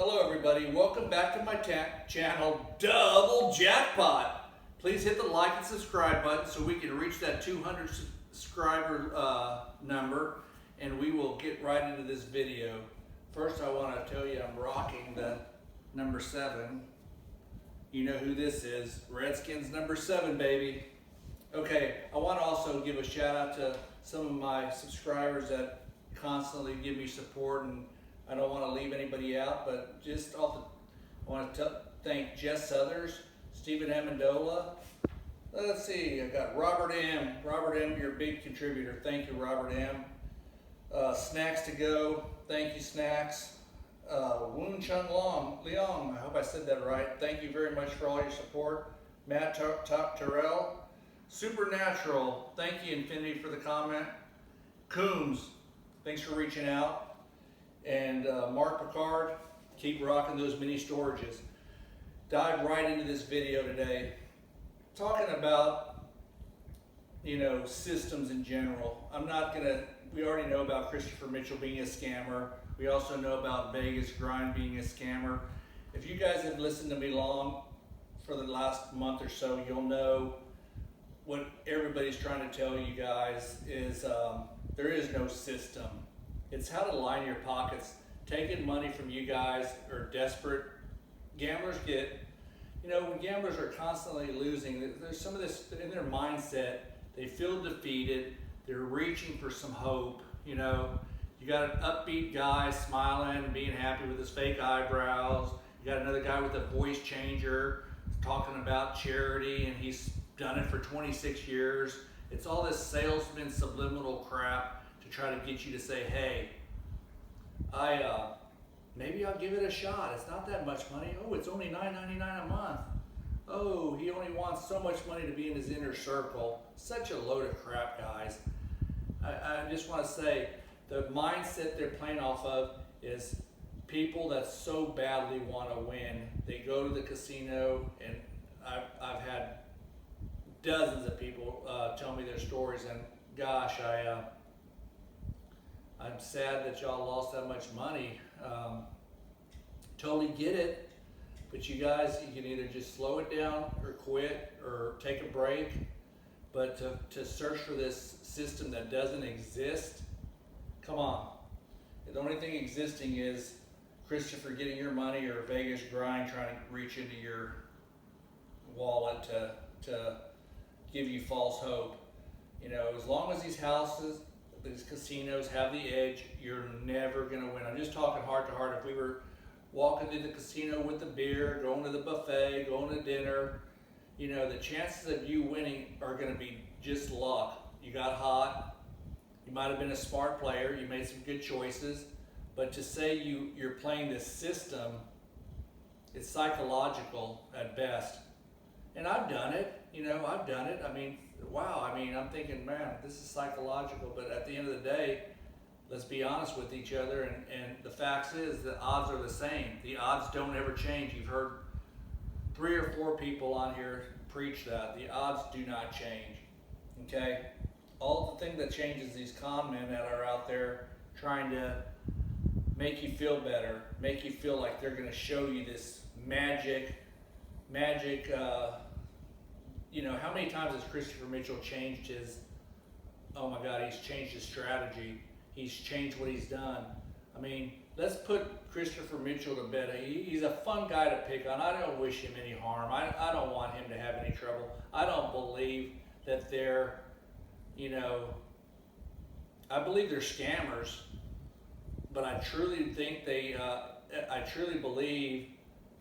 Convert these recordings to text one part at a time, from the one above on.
Hello everybody, welcome back to my channel, Double Jackpot. Please hit the like and subscribe button so we can reach that 200 subscriber number, and we will get right into this video. First I want to tell you I'm rocking the number 7. You know who this is, Redskins number 7, baby. Okay, I want to also give a shout out to some of my subscribers that constantly give me support, and I don't want to leave anybody out, but just I want to thank Jess Southers, Stephen Amendola. Let's see, I got Robert M. Robert M, you're a big contributor. Thank you, Robert M. Snacks to Go, thank you, Snacks. Woon Chung Leong, I hope I said that right. Thank you very much for all your support. Matt Terrell. Supernatural, thank you, Infinity, for the comment. Coombs, thanks for reaching out. And Mark Picard, keep rocking those mini storages. Dive right into this video today, talking about, systems in general. We already know about Christopher Mitchell being a scammer. We also know about Vegas Grind being a scammer. If you guys have listened to me long for the last month or so, you'll know what everybody's trying to tell you guys is there is no system. It's how to line your pockets. Taking money from you guys are desperate. Gamblers get, when gamblers are constantly losing, there's some of this in their mindset. They feel defeated. They're reaching for some hope. You got an upbeat guy smiling, being happy with his fake eyebrows. You got another guy with a voice changer talking about charity, and he's done it for 26 years. It's all this salesman subliminal crap to try to get you to say, hey, maybe I'll give it a shot. It's not that much money. Oh, it's only $9.99 a month. Oh, he only wants so much money to be in his inner circle. Such a load of crap, guys. I just want to say, the mindset they're playing off of is people that so badly want to win. They go to the casino, and I've had dozens of people tell me their stories, and gosh, I'm sad that y'all lost that much money. Totally get it, but you guys, you can either just slow it down or quit or take a break. But to search for this system that doesn't exist, come on. The only thing existing is Christopher getting your money or Vegas Grind trying to reach into your wallet to give you false hope. As long as these casinos have the edge, you're never going to win. I'm just talking heart to heart. If we were walking to the casino with the beer, going to the buffet, going to dinner, the chances of you winning are going to be just luck. You got hot. You might have been a smart player. You made some good choices. But to say you're playing this system, it's psychological at best. And I've done it. I've done it. Wow. I'm thinking, man, this is psychological. But at the end of the day, let's be honest with each other. And the fact is the odds are the same. The odds don't ever change. You've heard 3 or 4 people on here preach that. The odds do not change. Okay? All the thing that changes these con men that are out there trying to make you feel better, make you feel like they're going to show you this magic, how many times has Christopher Mitchell changed his, oh my God, he's changed his strategy. He's changed what he's done. Let's put Christopher Mitchell to bed. He's a fun guy to pick on. I don't wish him any harm. I don't want him to have any trouble. I don't believe that they're, I believe they're scammers, but I truly think I truly believe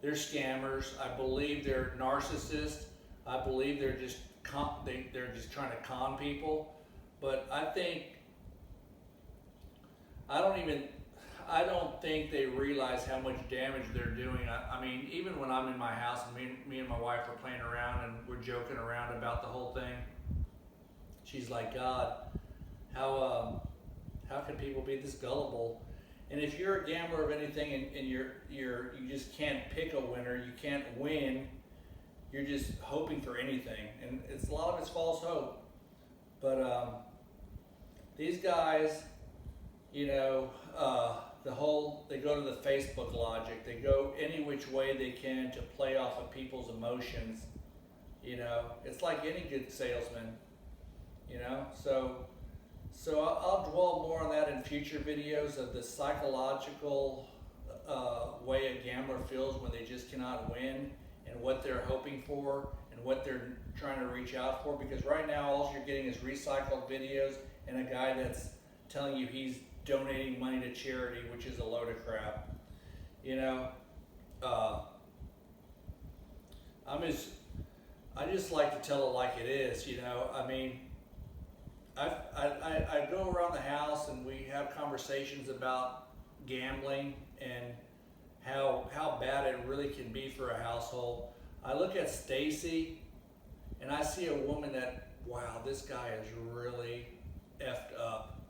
they're scammers. I believe they're narcissists. I believe they're just trying to con people. But I don't think they realize how much damage they're doing. Even when I'm in my house and me and my wife are playing around and we're joking around about the whole thing, she's like, God, how can people be this gullible? And if you're a gambler of anything and you just can't pick a winner, you can't win, you're just hoping for anything, and a lot of it's false hope. But these guys, they go to the Facebook logic. They go any which way they can to play off of people's emotions. You know, it's like any good salesman. You know, so I'll dwell more on that in future videos of the psychological way a gambler feels when they just cannot win, and what they're hoping for and what they're trying to reach out for. Because right now all you're getting is recycled videos and a guy that's telling you he's donating money to charity, which is a load of crap. You know, I just like to tell it like it is. You know, I mean, I go around the house and we have conversations about gambling and how bad it really can be for a household. I look at Stacy and I see a woman that, wow, this guy is really effed up.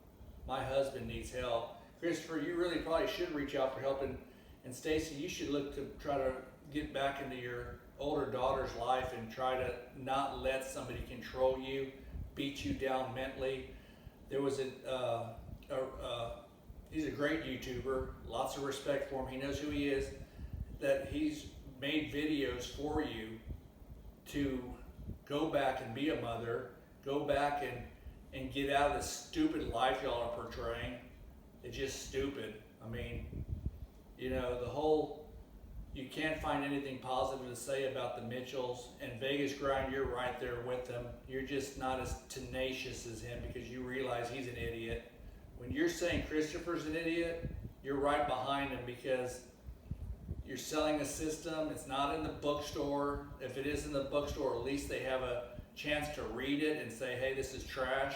My husband needs help. Christopher, you really probably should reach out for help. And Stacy, you should look to try to get back into your older daughter's life and try to not let somebody control you, beat you down mentally. There was he's a great YouTuber, lots of respect for him. He knows who he is, that he's made videos for you to go back and be a mother, go back and get out of this stupid life y'all are portraying. It's just stupid. I mean, you know, you can't find anything positive to say about the Mitchells. And Vegas Grind, you're right there with them. You're just not as tenacious as him because you realize he's an idiot. When you're saying Christopher's an idiot, you're right behind him because you're selling a system. It's not in the bookstore. If it is in the bookstore, at least they have a chance to read it and say, hey, this is trash.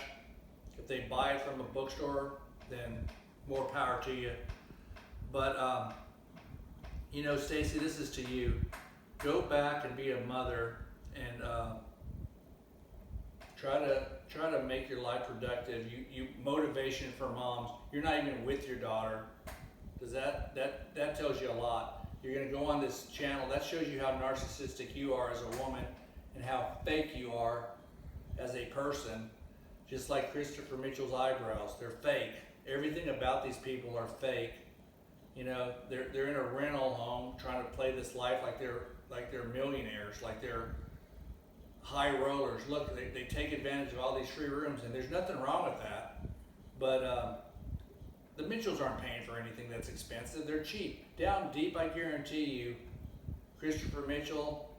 If they buy it from a bookstore, then more power to you. But, you know, Stacy, this is to you. Go back and be a mother and try to make your life productive. You motivation for moms. You're not even with your daughter. Does that tells you a lot. You're going to go on this channel. That shows you how narcissistic you are as a woman and how fake you are as a person. Just like Christopher Mitchell's eyebrows, they're fake. Everything about these people are fake. You know, they're in a rental home trying to play this life like they're millionaires, like they're high rollers. Look, they take advantage of all these free rooms, and there's nothing wrong with that. But the Mitchells aren't paying for anything that's expensive. They're cheap. Down deep, I guarantee you, Christopher Mitchell,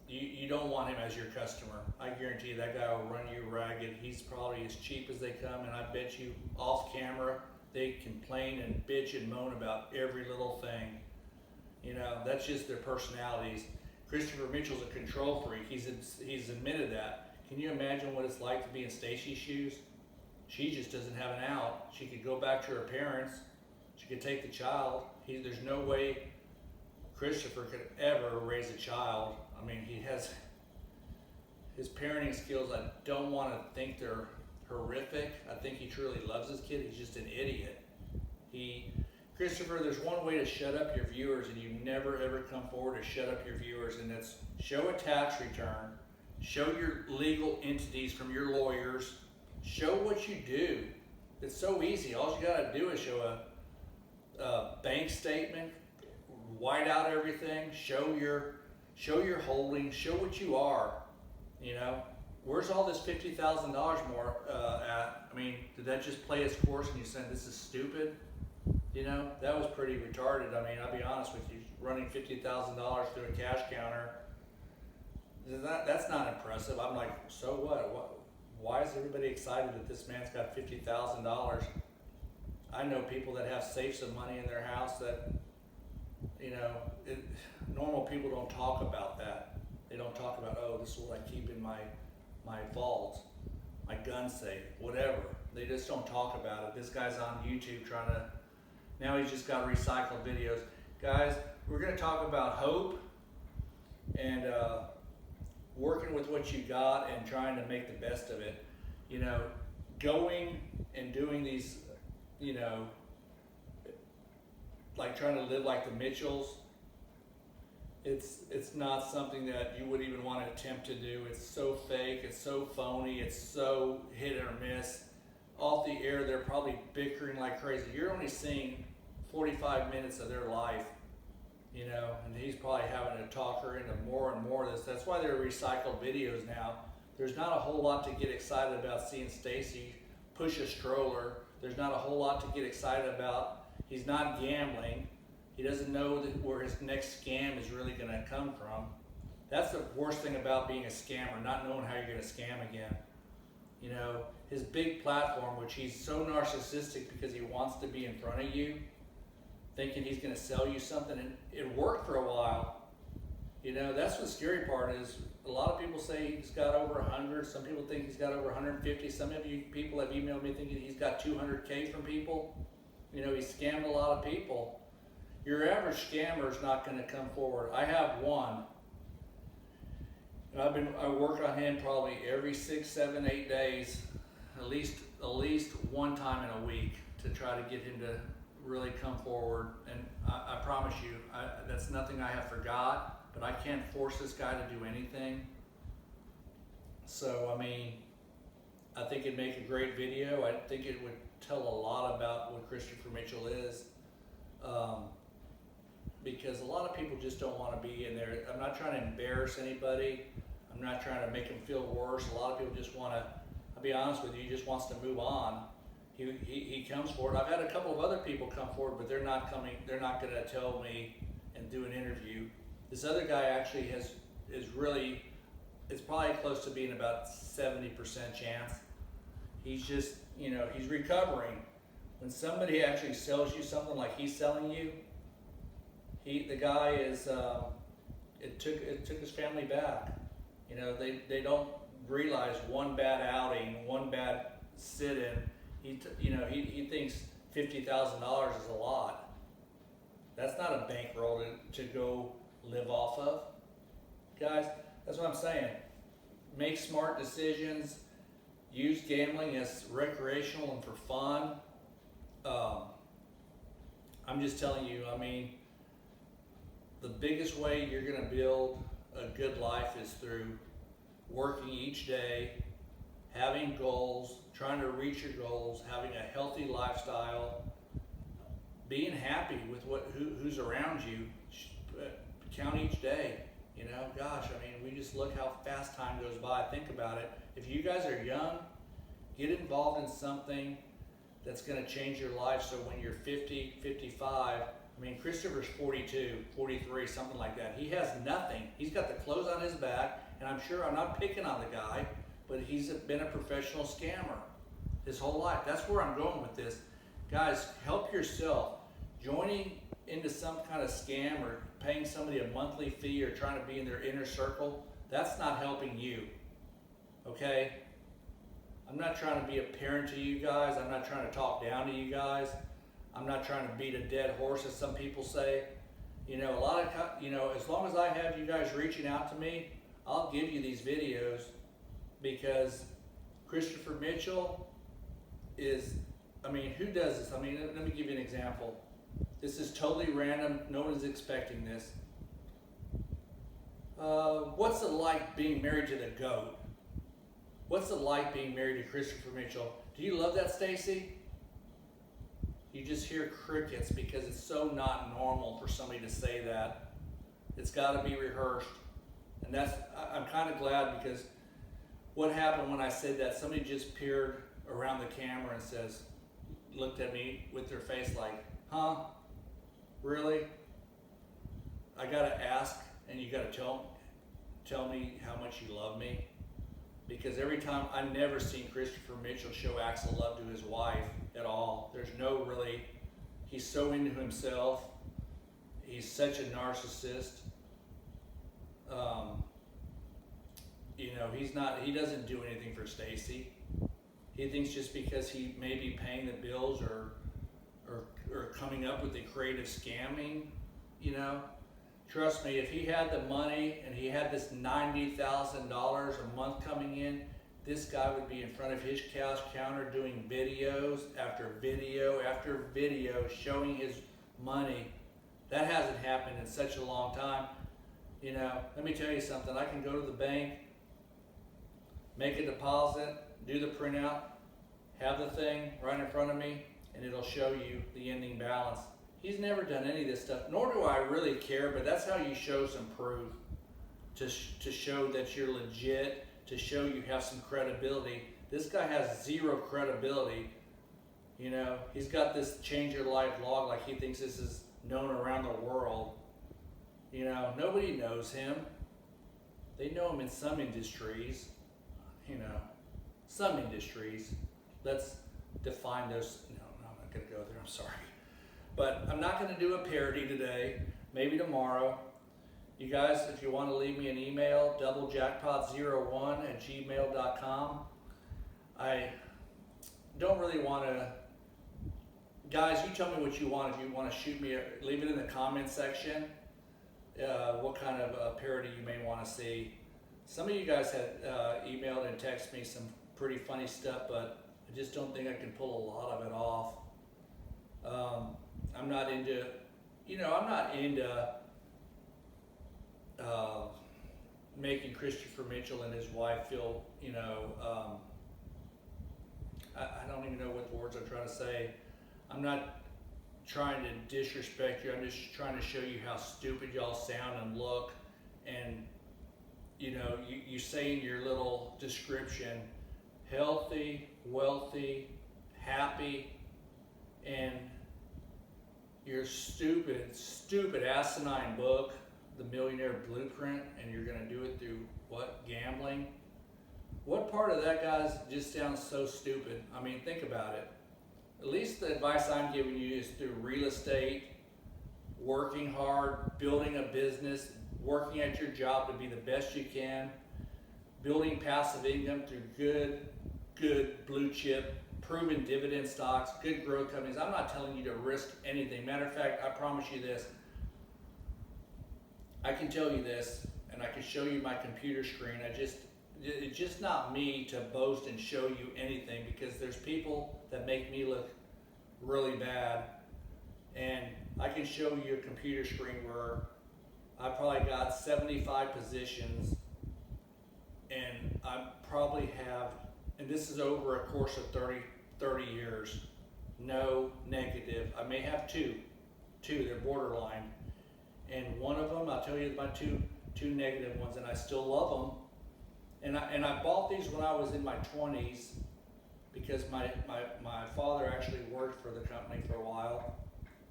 you don't want him as your customer. I guarantee you that guy will run you ragged. He's probably as cheap as they come, and I bet you off camera, they complain and bitch and moan about every little thing. You know, that's just their personalities. Christopher Mitchell's a control freak. He's admitted that. Can you imagine what it's like to be in Stacy's shoes? She just doesn't have an out. She could go back to her parents. She could take the child. There's no way Christopher could ever raise a child. I mean, he has his parenting skills. I don't want to think they're horrific. I think he truly loves his kid. He's just an idiot. Christopher, there's one way to shut up your viewers, and you never ever come forward to shut up your viewers, and that's show a tax return, show your legal entities from your lawyers, show what you do. It's so easy. All you got to do is show a bank statement, white out everything, show your holdings, show what you are. You know, where's all this $50,000 more at? I mean, did that just play its course and you said this is stupid? You know, that was pretty retarded. I mean, I'll be honest with you, running $50,000 through a cash counter, that's not impressive. I'm like, so what? Why is everybody excited that this man's got $50,000? I know people that have safes of money in their house that, you know, normal people don't talk about that. They don't talk about, oh, this is what I keep in my vault, my gun safe, whatever. They just don't talk about it. This guy's on YouTube now he's just got recycled videos. Guys, we're going to talk about hope and working with what you got and trying to make the best of it. You know, going and doing these, you know, like trying to live like the Mitchells, it's not something that you would even want to attempt to do. It's so fake, it's so phony, it's so hit or miss. Off the air, they're probably bickering like crazy. You're only seeing 45 minutes of their life, you know, and he's probably having to talk her into more and more of this. That's why they're recycled videos now. There's not a whole lot to get excited about seeing Stacy push a stroller. There's not a whole lot to get excited about. He's not gambling. He doesn't know where his next scam is really going to come from. That's the worst thing about being a scammer, not knowing how you're going to scam again. You know, his big platform, which he's so narcissistic because he wants to be in front of you, thinking he's going to sell you something, and it worked for a while. You know, that's the scary part is a lot of people say he's got over 100. Some people think he's got over 150. Some of you people have emailed me thinking he's got 200K from people. You know, he's scammed a lot of people. Your average scammer is not going to come forward. I have one. And I work on him probably every 6, 7, 8 days, at least one time in a week to try to get him to really come forward. And I promise you, that's nothing I have forgot, but I can't force this guy to do anything. So, I mean, I think it'd make a great video. I think it would tell a lot about what Christopher Mitchell is. Because a lot of people just don't want to be in there. I'm not trying to embarrass anybody. I'm not trying to make them feel worse. A lot of people just want to, I'll be honest with you, he just wants to move on. He comes forward. I've had a couple of other people come forward, but they're not going to tell me and do an interview. This other guy actually is really, it's probably close to being about 70% chance. He's just, you know, he's recovering. When somebody actually sells you something like he's selling you, the guy is, it took his family back. You know, they don't realize one bad outing, one bad sit-in. He thinks $50,000 is a lot. That's not a bankroll to go live off of. Guys, that's what I'm saying. Make smart decisions. Use gambling as recreational and for fun. I'm just telling you, I mean, the biggest way you're going to build a good life is through working each day, having goals, trying to reach your goals, having a healthy lifestyle, being happy with who's around you. Count each day. You know, gosh, I mean, we just look how fast time goes by. Think about it. If you guys are young, get involved in something that's going to change your life. So when you're 50, 55, I mean, Christopher's 42, 43, something like that. He has nothing. He's got the clothes on his back, and I'm sure, I'm not picking on the guy, but he's been a professional scammer his whole life. That's where I'm going with this. Guys, help yourself. Joining into some kind of scam or paying somebody a monthly fee or trying to be in their inner circle, that's not helping you, okay? I'm not trying to be a parent to you guys. I'm not trying to talk down to you guys. I'm not trying to beat a dead horse, as some people say. You know, as long as I have you guys reaching out to me, I'll give you these videos, because Christopher Mitchell is, I mean, who does this? I mean, let me give you an example. This is totally random. No one's expecting this. What's it like being married to the GOAT? What's it like being married to Christopher Mitchell? Do you love that, Stacy? You just hear crickets because it's so not normal for somebody to say that. It's got to be rehearsed. And I'm kind of glad, because what happened when I said that, somebody just peered around the camera and looked at me with their face like, huh? Really? I got to ask, and you got to tell me how much you love me? Because every time, I've never seen Christopher Mitchell show Axel love to his wife at all. There's no really, he's so into himself. He's such a narcissist. You know, he doesn't do anything for Stacy. He thinks just because he may be paying the bills or coming up with the creative scamming, you know, trust me, if he had the money and he had this $90,000 a month coming in, this guy would be in front of his cash counter doing videos after video after video showing his money. That hasn't happened in such a long time. You know, let me tell you something. I can go to the bank, make a deposit, do the printout, have the thing right in front of me, and it'll show you the ending balance. He's never done any of this stuff, nor do I really care, but that's how you show some proof, to show that you're legit, to show you have some credibility. This guy has zero credibility. You know, he's got this change your life log like he thinks this is known around the world. You know, nobody knows him. They know him in some industries, you know, some industries. Let's define those. No, I'm not going to go there. I'm sorry. But I'm not going to do a parody today. Maybe tomorrow. You guys, if you want to leave me an email, doublejackpot01@gmail.com. I don't really want to. Guys, you tell me what you want. If you want to shoot me, leave it in the comment section. What kind of parody you may want to see. Some of you guys had emailed and texted me some pretty funny stuff, but I just don't think I can pull a lot of it off. I'm not into, making Christopher Mitchell and his wife feel, I don't even know what the words I'm trying to say. I'm not trying to disrespect you. I'm just trying to show you how stupid y'all sound and look. And, you say in your little description, healthy, wealthy, happy, and your stupid asinine book, The Millionaire Blueprint, and you're going to do it through what? Gambling? What part of that, guys, just sounds so stupid? I mean, think about it. At least the advice I'm giving you is through real estate, working hard, building a business, working at your job to be the best you can, building passive income through good blue chip, proven dividend stocks, good growth companies. I'm not telling you to risk anything. Matter of fact, I promise you this. I can tell you this, and I can show you my computer screen. It's just not me to boast and show you anything, because there's people that make me look really bad. And I can show you a computer screen where I probably got 75 positions, and I probably have, and this is over a course of 30 years, no negative. I may have two, they're borderline. And one of them, I'll tell you my two negative ones, and I still love them. And I bought these when I was in my 20s, because my father actually worked for the company for a while.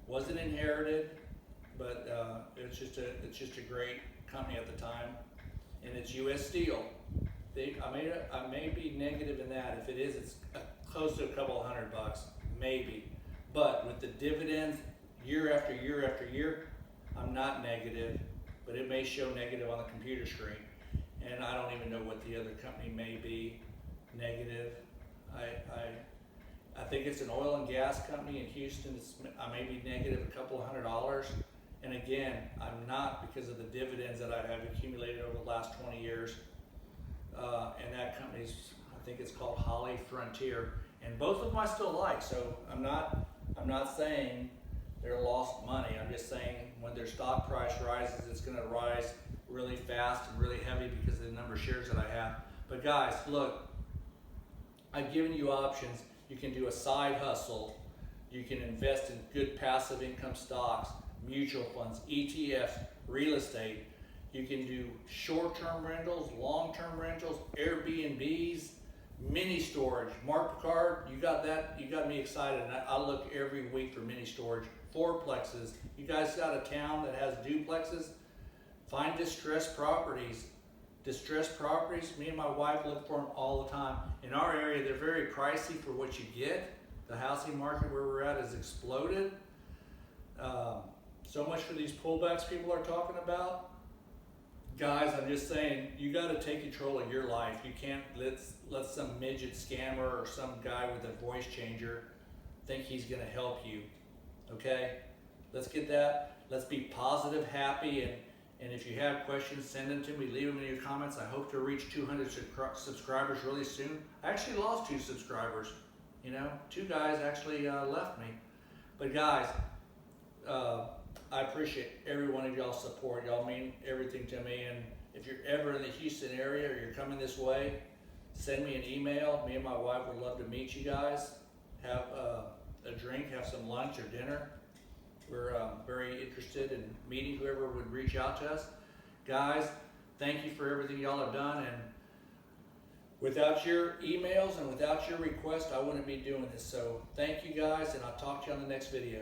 Wasn't inherited, but it's just a great company at the time, and it's U.S. Steel. I may be negative in that. If it is, it's close to a couple of $100, maybe. But with the dividends year after year after year, I'm not negative, but it may show negative on the computer screen. And I don't even know what the other company may be negative. I think it's an oil and gas company in Houston. I may be negative a couple of $100. And again, I'm not, because of the dividends that I have accumulated over the last 20 years. And that company's, I think it's called Holly Frontier. And both of them I still like. So I'm not saying they're lost money. I'm just saying when their stock price rises, it's going to rise really fast and really heavy because of the number of shares that I have. But guys, look, I've given you options. You can do a side hustle. You can invest in good passive income stocks, mutual funds, ETFs, real estate. You can do short-term rentals, long-term rentals, Airbnbs, mini storage. Mark Picard, you got that? You got me excited. And I look every week for mini storage. Fourplexes. You guys got a town that has duplexes? Find distressed properties. Distressed properties, me and my wife look for them all the time. In our area, they're very pricey for what you get. The housing market where we're at has exploded. So much for these pullbacks people are talking about. Guys, I'm just saying, you got to take control of your life. You can't let some midget scammer or some guy with a voice changer think he's going to help you. Okay? Let's get that. Let's be positive, happy, and if you have questions, send them to me. Leave them in your comments. I hope to reach 200 subscribers really soon. I actually lost 2 subscribers. 2 guys actually left me. But guys, I appreciate every one of y'all's support. Y'all mean everything to me. And if you're ever in the Houston area or you're coming this way, send me an email. Me and my wife would love to meet you guys. Have a drink, have some lunch or dinner. We're very interested in meeting whoever would reach out to us. Guys, thank you for everything y'all have done, and without your emails and without your request, I wouldn't be doing this. So thank you guys, and I'll talk to you on the next video.